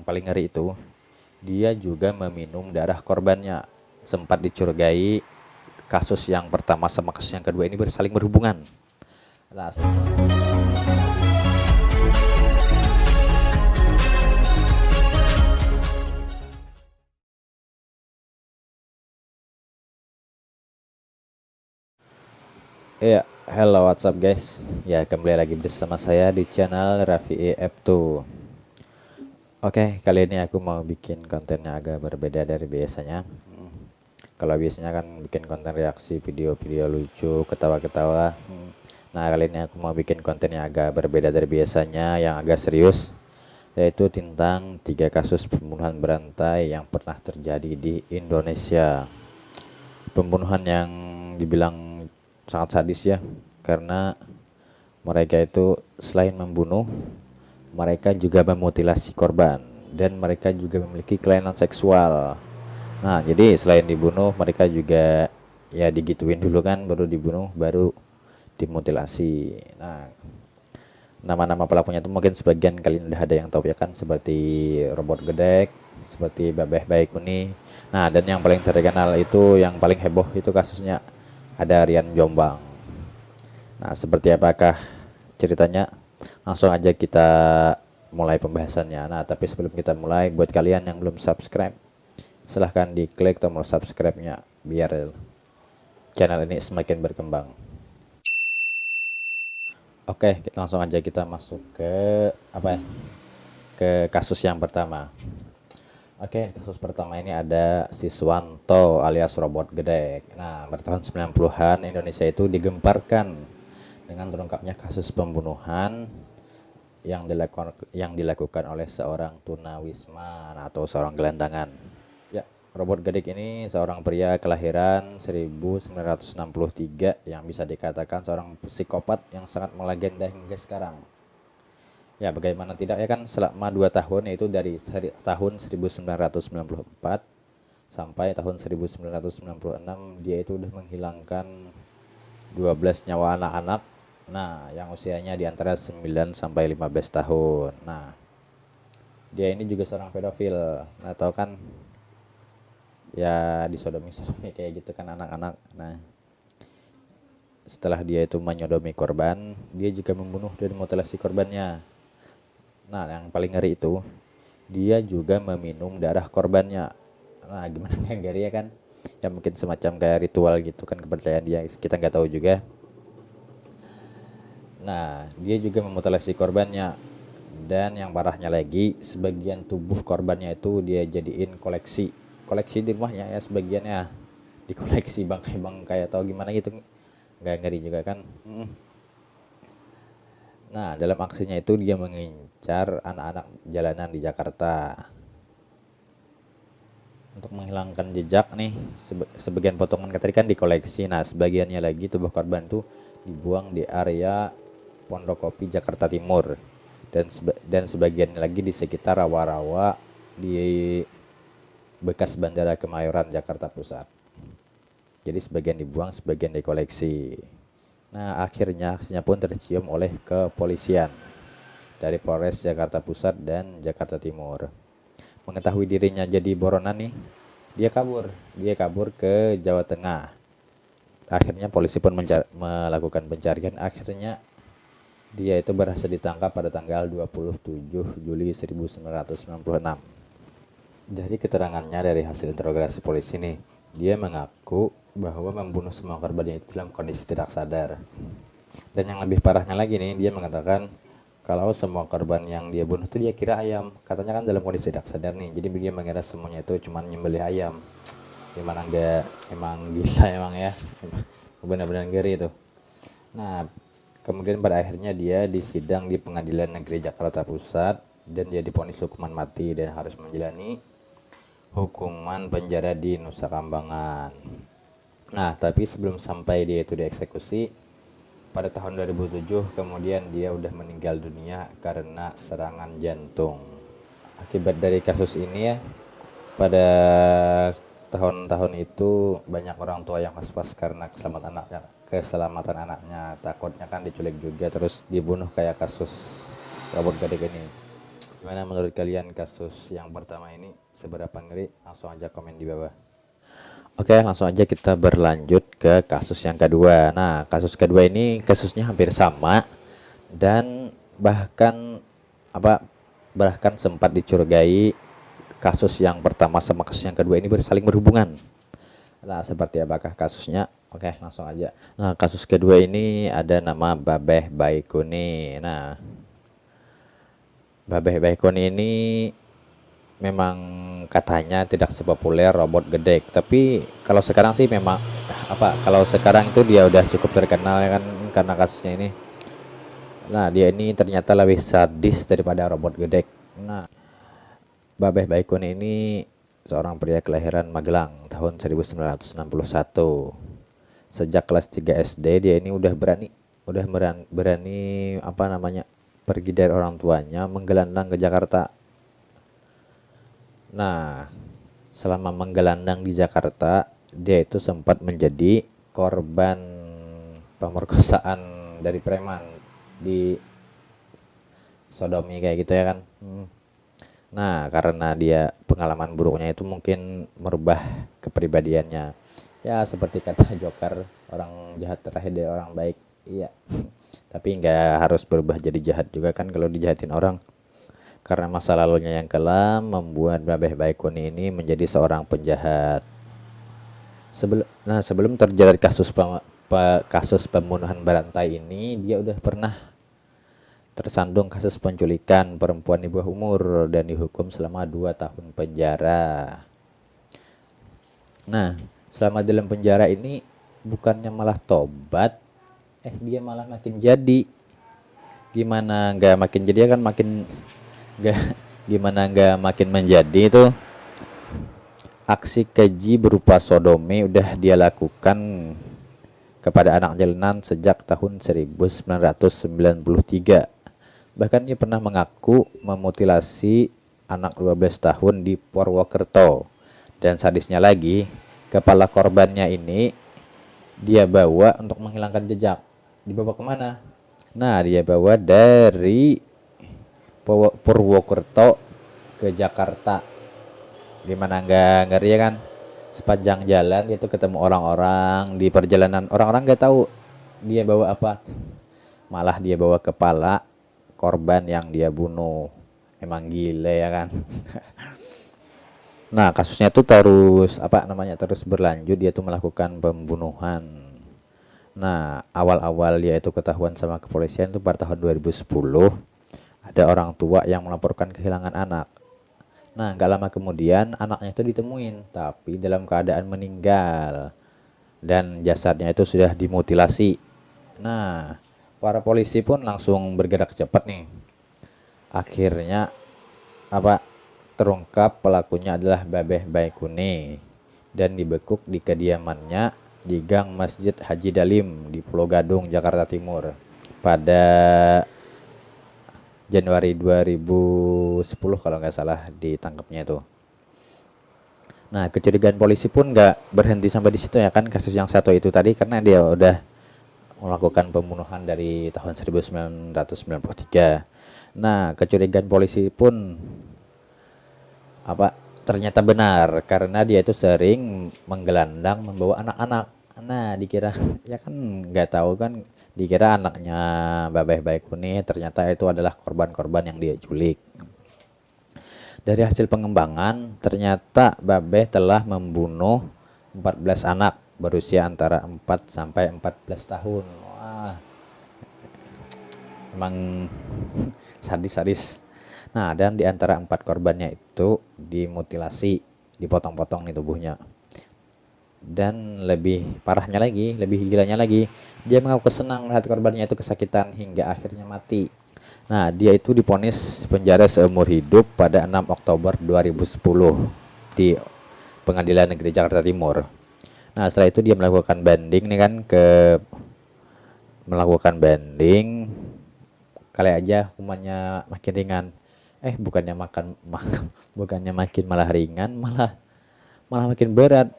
paling ngeri itu, dia juga meminum darah korbannya. Sempat dicurigai kasus yang pertama sama kasus yang kedua ini saling berhubungan. Nah, ya, hello what's up guys. Ya, kembali lagi bersama saya di channel Raffi F2. Oke, kali ini aku mau bikin kontennya agak berbeda dari biasanya. Kalau biasanya kan bikin konten reaksi video-video lucu, ketawa-ketawa. Nah, kali ini aku mau bikin konten yang agak berbeda dari biasanya, yang agak serius, yaitu tentang 3 kasus pembunuhan berantai yang pernah terjadi di Indonesia. Pembunuhan yang dibilang sangat sadis ya, karena mereka itu selain membunuh, mereka juga memutilasi korban, dan mereka juga memiliki kelainan seksual. Nah, jadi selain dibunuh, mereka juga ya digituin dulu kan, baru dibunuh, baru dimutilasi. Nah, nama-nama pelakunya itu mungkin sebagian kalian udah ada yang tahu ya kan, seperti Robot Gedek, seperti Babeh Baikuni. Nah, dan yang paling terkenal itu, yang paling heboh itu kasusnya ada Rian Jombang. Nah, seperti apakah ceritanya? Langsung aja kita mulai pembahasannya. Nah, tapi sebelum kita mulai, buat kalian yang belum subscribe, silahkan diklik tombol subscribe-nya biar channel ini semakin berkembang. Oke, langsung aja kita masuk ke ke kasus yang pertama. Oke, kasus pertama ini ada Siswanto alias Robot Gedek. Nah, pada tahun 90-an Indonesia itu digemparkan dengan terungkapnya kasus pembunuhan yang dilakukan oleh seorang tunawisma atau seorang gelandangan. Ya, Robot Gedek ini seorang pria kelahiran 1963 yang bisa dikatakan seorang psikopat yang sangat melegenda hingga sekarang. Ya, bagaimana tidak ya kan, selama 2 tahun, yaitu dari tahun 1994 sampai tahun 1996 dia itu udah menghilangkan 12 nyawa anak-anak. Nah, yang usianya di antara 9 sampai 15 tahun. Nah, dia ini juga seorang pedofil. Nah, tahu kan ya, disodomi kayak gitu kan anak-anak. Nah, setelah dia itu menyodomi korban, dia juga membunuh dan mutilasi korbannya. Nah, yang paling ngeri itu, dia juga meminum darah korbannya. Nah, gimana yang ngeri ya kan? Ya mungkin semacam kayak ritual gitu kan, kepercayaan dia, kita nggak tahu juga. Nah, dia juga memutilasi korbannya. Dan yang parahnya lagi, sebagian tubuh korbannya itu dia jadiin koleksi di rumahnya ya, sebagiannya dikoleksi bangkai-bangkai atau gimana gitu. Nggak ngeri juga kan? Nah, dalam aksinya itu dia mengincar anak-anak jalanan di Jakarta untuk menghilangkan jejak nih. Sebagian potongan tadi kan dikoleksi. Nah, sebagiannya lagi tubuh korban itu dibuang di area Pondokopi Jakarta Timur, dan sebagian lagi di sekitar rawa-rawa di bekas Bandara Kemayoran Jakarta Pusat. Jadi sebagian dibuang, sebagian dikoleksi. Nah, akhirnya aksinya pun tercium oleh kepolisian dari Polres Jakarta Pusat dan Jakarta Timur. Mengetahui dirinya jadi buronan nih, dia kabur ke Jawa Tengah. Akhirnya polisi pun melakukan pencarian. Akhirnya dia itu berhasil ditangkap pada tanggal 27 Juli 1996. Dari keterangannya, dari hasil interogasi polisi nih, dia mengaku bahwa membunuh semua korbannya itu dalam kondisi tidak sadar. Dan yang lebih parahnya lagi nih, dia mengatakan kalau semua korban yang dia bunuh itu dia kira ayam. Katanya kan dalam kondisi tidak sadar nih, jadi dia mengira semuanya itu cuma nyembelih ayam. Gimana enggak, emang gila emang ya. Benar-benar ngeri itu. Nah, kemudian pada akhirnya dia disidang di Pengadilan Negeri Jakarta Pusat, dan dia divonis hukuman mati dan harus menjalani hukuman penjara di Nusa Kambangan. Nah, tapi sebelum sampai dia itu dieksekusi pada tahun 2007, kemudian dia udah meninggal dunia karena serangan jantung. Akibat dari kasus ini ya, pada tahun-tahun itu banyak orang tua yang was-was karena keselamatan anaknya, takutnya kan diculik juga terus dibunuh kayak kasus Robot Gedek ini. Gimana menurut kalian kasus yang pertama ini seberapa ngeri? Langsung aja komen di bawah. Oke, langsung aja kita berlanjut ke kasus yang kedua. Nah, kasus kedua ini kasusnya hampir sama dan bahkan sempat dicurigai kasus yang pertama sama kasus yang kedua ini bersaling berhubungan. Nah, seperti apakah kasusnya? Oke, langsung aja. Nah, kasus kedua ini ada nama Babeh Baikuni. Nah, Babeh Baikuni ini memang katanya tidak sepopuler robot gedek, tapi kalau sekarang sih memang kalau sekarang itu dia udah cukup terkenal ya kan karena kasusnya ini. Nah, dia ini ternyata lebih sadis daripada robot gedek. Nah, Babeh Baikuni ini seorang pria kelahiran Magelang tahun 1961. Sejak kelas 3 SD dia ini berani pergi dari orang tuanya menggelandang ke Jakarta. Nah, selama menggelandang di Jakarta, dia itu sempat menjadi korban pemerkosaan dari preman di sodomi kayak gitu ya kan. Nah, karena dia pengalaman buruknya itu mungkin merubah kepribadiannya. Ya, seperti kata Joker, orang jahat terakhir dari orang baik. Iya. Tapi nggak harus berubah jadi jahat juga kan kalau dijahatin orang. Karena masa lalunya yang kelam membuat Babeh Baikuni ini menjadi seorang penjahat. Sebelum terjerat kasus pembunuhan berantai ini, dia udah pernah tersandung kasus penculikan perempuan di bawah umur dan dihukum selama 2 tahun penjara. Nah, selama dalam penjara ini bukannya malah tobat, dia malah makin jadi. Gimana nggak makin jadi kan makin nggak gimana nggak makin menjadi itu. Aksi keji berupa sodomi udah dia lakukan kepada anak jalanan sejak tahun 1993. Bahkan dia pernah mengaku memutilasi anak 12 tahun di Purwokerto. Dan sadisnya lagi, kepala korbannya ini dia bawa untuk menghilangkan jejak. Dibawa kemana? Nah, dia bawa dari Purwokerto ke Jakarta. Gimana nggak ngeri ya kan? Sepanjang jalan dia tuh ketemu orang-orang di perjalanan. Orang-orang nggak tahu dia bawa apa. Malah dia bawa kepala korban yang dia bunuh. Emang gile ya kan. Nah, kasusnya tuh terus berlanjut. Dia tuh melakukan pembunuhan. Nah, awal-awal dia itu ketahuan sama kepolisian tuh pada tahun 2010. Ada orang tua yang melaporkan kehilangan anak. Nah, gak lama kemudian anaknya itu ditemuin, tapi dalam keadaan meninggal. Dan jasadnya itu sudah dimutilasi. Nah, para polisi pun langsung bergerak cepat nih. Akhirnya terungkap pelakunya adalah Babeh Baikuni dan dibekuk di kediamannya di Gang Masjid Haji Dalim di Pulau Gadung, Jakarta Timur pada Januari 2010 kalau nggak salah ditangkapnya itu. Nah, kecurigaan polisi pun nggak berhenti sampai di situ ya kan kasus yang satu itu tadi karena dia udah melakukan pembunuhan dari tahun 1993. Nah, kecurigaan polisi pun ternyata benar karena dia itu sering menggelandang membawa anak-anak. Nah, dikira ya kan nggak tahu kan dikira anaknya Babeh Baikuni, ternyata itu adalah korban-korban yang dia culik. Dari hasil pengembangan ternyata Babeh telah membunuh 14 anak berusia antara 4 sampai 14 tahun. Wah, emang sadis-sadis. Nah, dan di antara 4 korbannya itu dimutilasi, dipotong-potong nih tubuhnya. Dan lebih parahnya lagi, lebih gilanya lagi, dia mengaku senang melihat korbannya itu kesakitan hingga akhirnya mati. Nah, dia itu divonis penjara seumur hidup pada 6 Oktober 2010 di Pengadilan Negeri Jakarta Timur. Nah, setelah itu dia melakukan banding nih kan kali aja hukumannya makin ringan. Bukannya makin malah ringan, malah makin berat.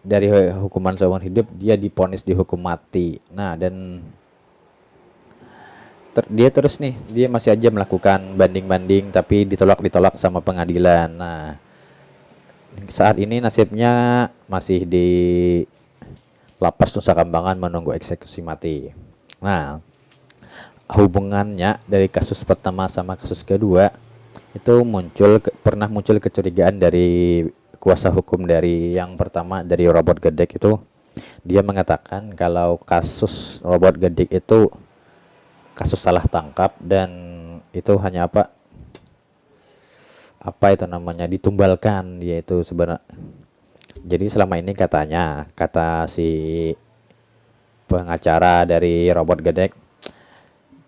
Dari hukuman seumur hidup dia divonis dihukum mati. Nah, dan dia terus nih, dia masih aja melakukan banding-banding tapi ditolak sama pengadilan. Nah, saat ini nasibnya masih di Lapas Nusa Kambangan menunggu eksekusi mati. Nah, hubungannya dari kasus pertama sama kasus kedua itu pernah muncul kecurigaan dari kuasa hukum dari yang pertama, dari Robot Gedek itu. Dia mengatakan kalau kasus Robot Gedek itu kasus salah tangkap dan itu hanya apa itu namanya, ditumbalkan, yaitu sebenarnya. Jadi selama ini kata si pengacara dari Robot Gedek,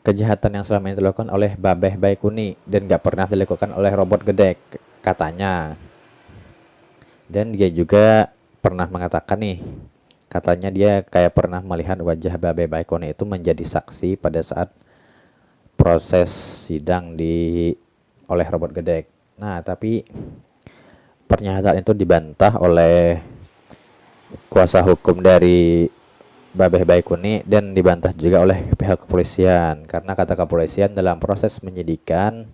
kejahatan yang selama ini dilakukan oleh Babeh Baikuni dan gak pernah dilakukan oleh Robot Gedek, katanya. Dan dia juga pernah mengatakan nih, katanya dia kayak pernah melihat wajah Babeh Baikuni itu menjadi saksi pada saat proses sidang oleh Robot Gedek. Nah, tapi pernyataan itu dibantah oleh kuasa hukum dari Babeh Baikuni dan dibantah juga oleh pihak kepolisian, karena kata kepolisian dalam proses menyidikan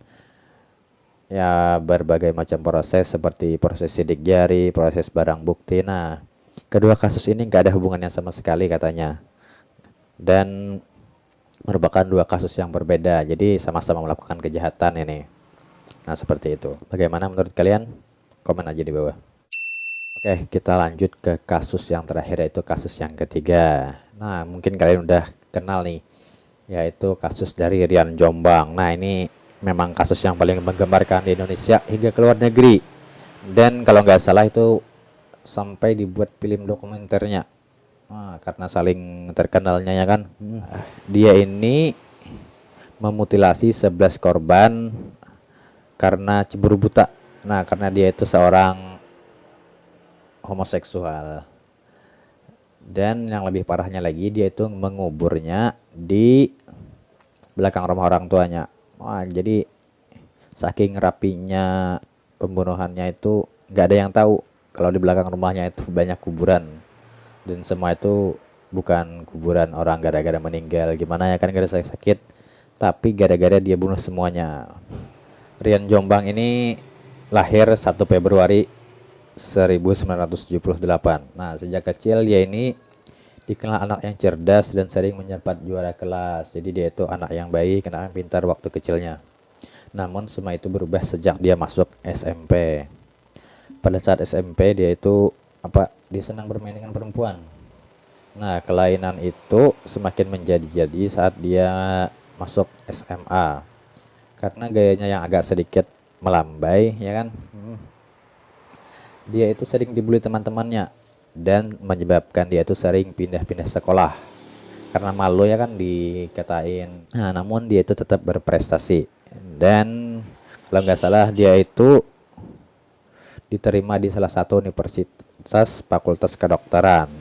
ya berbagai macam proses seperti proses sidik jari, proses barang bukti. Nah, kedua kasus ini nggak ada hubungannya sama sekali katanya, dan merupakan dua kasus yang berbeda, jadi sama-sama melakukan kejahatan ini. Nah, seperti itu. Bagaimana menurut kalian? Komen aja di bawah. Oke, kita lanjut ke kasus yang terakhir, yaitu kasus yang ketiga. Nah, mungkin kalian udah kenal nih, yaitu kasus dari Rian Jombang. Nah, ini memang kasus yang paling menggemparkan di Indonesia hingga ke luar negeri. Dan kalau nggak salah itu sampai dibuat film dokumenternya. Nah, karena saling terkenalnya ya kan. Dia ini memutilasi 11 korban karena cemburu buta. Nah, karena dia itu seorang homoseksual. Dan yang lebih parahnya lagi, dia itu menguburnya di belakang rumah orang tuanya. Wah, jadi saking rapinya pembunuhannya itu nggak ada yang tahu kalau di belakang rumahnya itu banyak kuburan. Dan semua itu bukan kuburan orang gara-gara meninggal gimana ya kan, gara-gara sakit, tapi gara-gara dia bunuh semuanya. Rian Jombang ini lahir 1 Februari 1978. Nah, sejak kecil dia ini dikenal anak yang cerdas dan sering mendapat juara kelas. Jadi dia itu anak yang baik, anak yang pintar waktu kecilnya. Namun semua itu berubah sejak dia masuk SMP. Pada saat SMP dia itu dia senang bermain dengan perempuan. Nah, kelainan itu semakin menjadi-jadi saat dia masuk SMA. Karena gayanya yang agak sedikit melambai, ya kan? Dia itu sering dibully teman-temannya dan menyebabkan dia itu sering pindah-pindah sekolah karena malu ya kan dikatain. Nah, namun dia itu tetap berprestasi dan kalau nggak salah dia itu diterima di salah satu universitas fakultas kedokteran.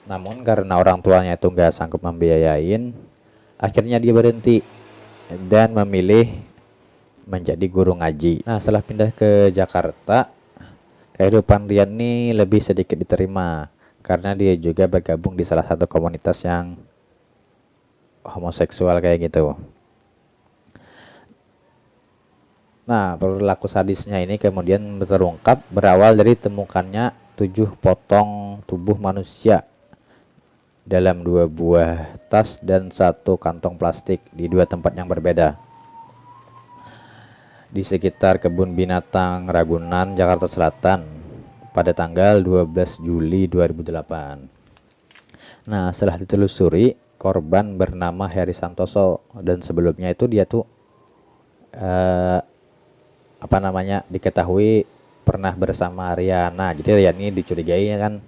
Namun karena orang tuanya itu nggak sanggup membiayain, akhirnya dia berhenti dan memilih menjadi guru ngaji. Nah, setelah pindah ke Jakarta, kehidupan Rian ini lebih sedikit diterima karena dia juga bergabung di salah satu komunitas yang homoseksual kayak gitu. Nah, perilaku sadisnya ini kemudian terungkap berawal dari temukannya 7 potong tubuh manusia dalam 2 buah tas dan 1 kantong plastik di 2 tempat yang berbeda di sekitar kebun binatang Ragunan, Jakarta Selatan pada tanggal 12 Juli 2008. Nah, setelah ditelusuri, korban bernama Heri Santoso dan sebelumnya itu dia tuh diketahui pernah bersama Riana. Jadi Rian ini dicurigai ya kan.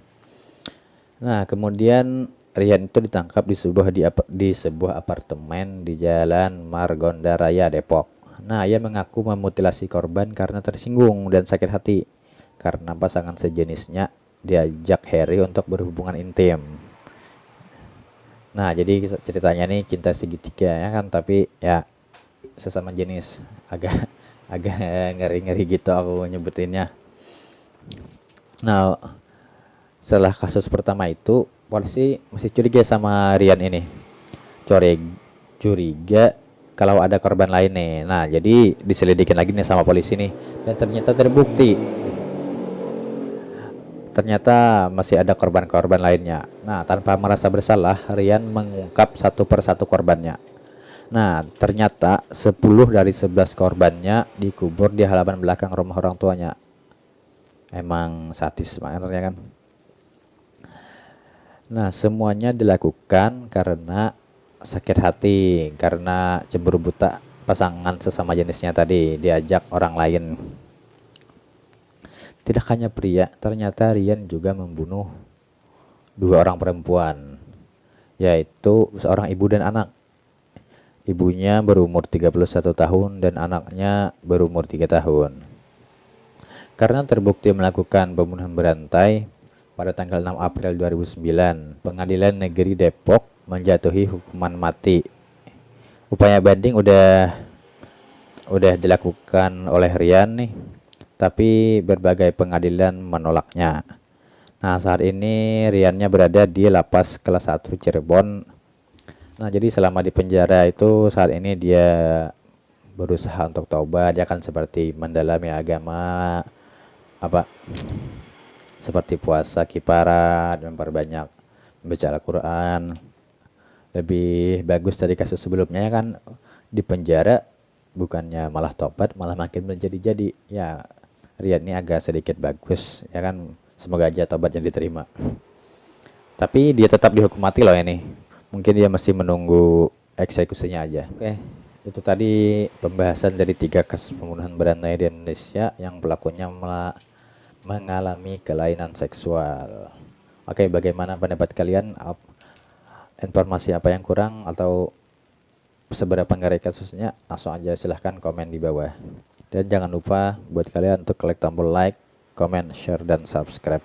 Nah, kemudian Rian itu ditangkap di sebuah apartemen di Jalan Margonda Raya, Depok. Nah, ia mengaku memutilasi korban karena tersinggung dan sakit hati karena pasangan sejenisnya diajak Heri untuk berhubungan intim. Nah, jadi ceritanya nih cinta segitiga ya kan, tapi ya sesama jenis, agak ngeri-ngeri gitu aku nyebutinnya. Nah, setelah kasus pertama itu, polisi masih curiga sama Rian ini. Curiga kalau ada korban lain nih. Nah, jadi diselidikin lagi nih sama polisi nih, dan ternyata terbukti ternyata masih ada korban-korban lainnya. Nah, tanpa merasa bersalah, Rian mengungkap satu persatu korbannya. Nah, ternyata 10 dari 11 korbannya dikubur di halaman belakang rumah orang tuanya. Emang sadis banget ya kan. Nah, semuanya dilakukan karena sakit hati, karena cemburu buta pasangan sesama jenisnya tadi diajak orang lain. Tidak hanya pria, ternyata Rian juga membunuh 2 orang perempuan, yaitu seorang ibu dan anak. Ibunya berumur 31 tahun dan anaknya berumur 3 tahun. Karena terbukti melakukan pembunuhan berantai, pada tanggal 6 April 2009, Pengadilan Negeri Depok menjatuhi hukuman mati. Upaya banding udah dilakukan oleh Rian nih, tapi berbagai pengadilan menolaknya. Nah, saat ini Riannya berada di Lapas Kelas 1 Cirebon. Nah, jadi selama di penjara itu saat ini dia berusaha untuk taubat, dia kan seperti mendalami agama, apa seperti puasa kiparat, dan memperbanyak membaca Al-Quran. Lebih bagus dari kasus sebelumnya ya kan, di penjara bukannya malah tobat, malah makin menjadi-jadi. Ya, Rian ini agak sedikit bagus ya kan, semoga aja tobatnya diterima. Tapi dia tetap dihukum mati loh ini. Mungkin dia masih menunggu eksekusinya aja. Oke, itu tadi pembahasan dari 3 kasus pembunuhan berantai di Indonesia yang pelakunya mengalami kelainan seksual. Oke, bagaimana pendapat kalian? Informasi apa yang kurang atau seberapa ngeri kasusnya? Langsung aja silahkan komen di bawah. Dan jangan lupa buat kalian untuk klik tombol like, comment, share, dan subscribe.